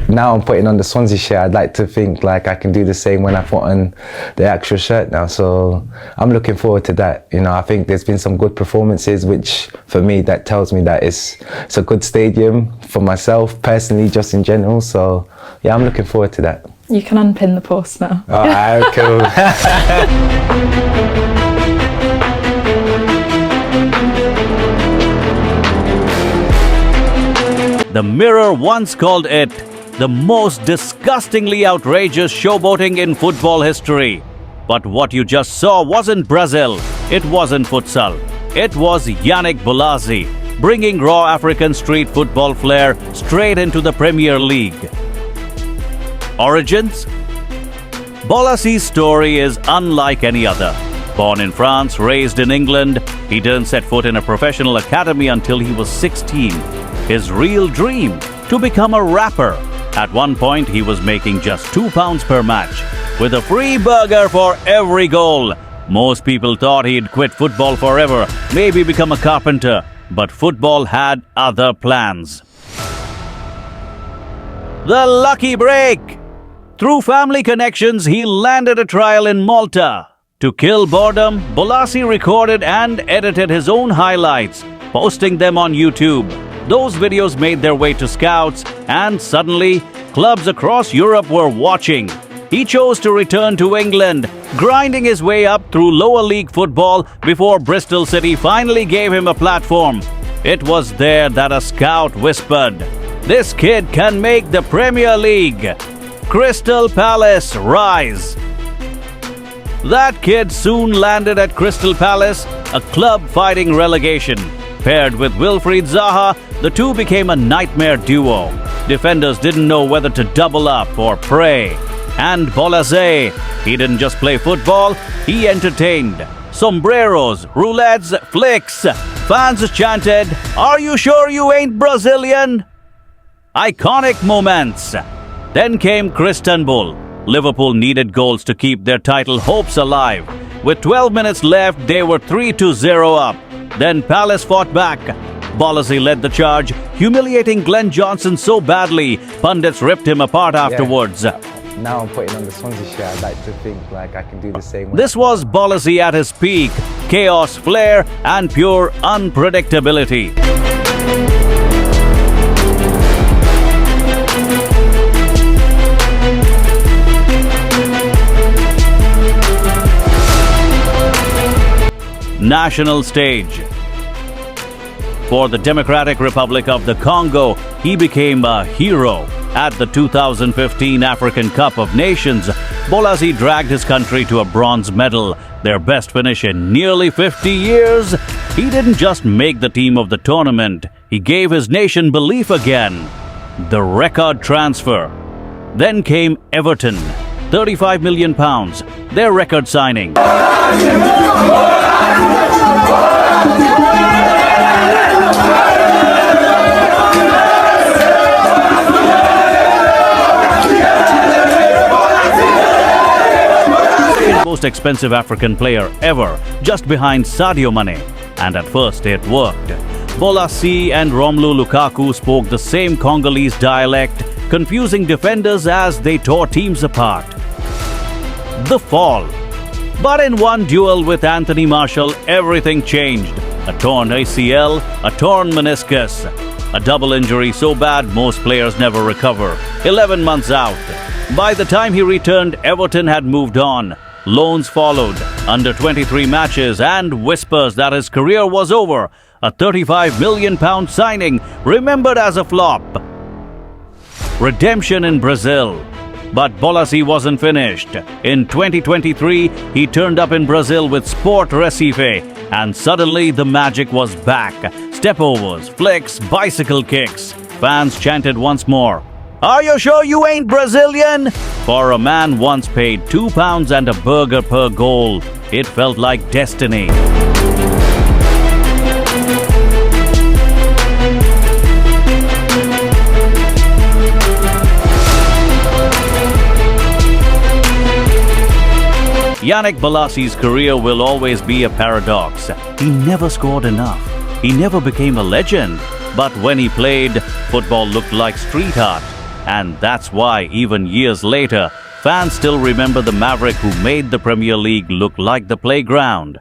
now I'm putting on the Swansea shirt, I'd like to think like I can do the same when I put on the actual shirt now. So I'm looking forward to that. You know, I think there's been some good performances, which for me, that tells me that it's a good stadium for myself personally, just in general. So yeah, I'm looking forward to that. You can unpin the post now. All right, cool. The Mirror once called it the most disgustingly outrageous showboating in football history. But what you just saw wasn't Brazil, it wasn't futsal. It was Yannick Bolasie, bringing raw African street football flair straight into the Premier League. Origins? Bolasie's story is unlike any other. Born in France, raised in England, he didn't set foot in a professional academy until he was 16. His real dream, to become a rapper. At one point, he was making just £2 per match, with a free burger for every goal. Most people thought he'd quit football forever, maybe become a carpenter, but football had other plans. The lucky break! Through family connections, he landed a trial in Malta. To kill boredom, Bolasie recorded and edited his own highlights, posting them on YouTube. Those videos made their way to scouts, and suddenly, clubs across Europe were watching. He chose to return to England, grinding his way up through lower league football before Bristol City finally gave him a platform. It was there that a scout whispered, "This kid can make the Premier League. Crystal Palace, rise." That kid soon landed at Crystal Palace, a club fighting relegation. Paired with Wilfried Zaha, the two became a nightmare duo. Defenders didn't know whether to double up or pray. And Bolasie, he didn't just play football, he entertained. Sombreros, roulettes, flicks. Fans chanted, "Are you sure you ain't Brazilian?" Iconic moments. Then came Istanbul. Liverpool needed goals to keep their title hopes alive. With 12 minutes left, they were 3-0 up. Then Palace fought back. Bolasie led the charge, humiliating Glenn Johnson so badly, pundits ripped him apart afterwards. Now I'm putting on the Swansea shirt, I'd like to think like I can do the same. This was Bolasie at his peak, chaos, flair, and pure unpredictability. National stage. For the Democratic Republic of the Congo, he became a hero. At the 2015 African Cup of Nations, Bolasie dragged his country to a bronze medal, their best finish in nearly 50 years. He didn't just make the team of the tournament, he gave his nation belief again. The record transfer. Then came Everton, £35 million, their record signing. Most expensive African player ever, just behind Sadio Mane. And at first it worked. Bolasie and Romelu Lukaku spoke the same Congolese dialect, confusing defenders as they tore teams apart. The fall. But in one duel with Anthony Martial, everything changed. A torn ACL, a torn meniscus. A double injury so bad most players never recover. 11 months out. By the time he returned, Everton had moved on. Loans followed, under 23 matches, and whispers that his career was over. A £35 million signing, remembered as a flop. Redemption in Brazil. But Bolasie wasn't finished. In 2023, he turned up in Brazil with Sport Recife, and suddenly the magic was back. Stepovers, flicks, bicycle kicks. Fans chanted once more, "Are you sure you ain't Brazilian?" For a man once paid £2 and a burger per goal, it felt like destiny. Yannick Bolasie's career will always be a paradox. He never scored enough. He never became a legend. But when he played, football looked like street art. And that's why, even years later, fans still remember the Maverick who made the Premier League look like the playground.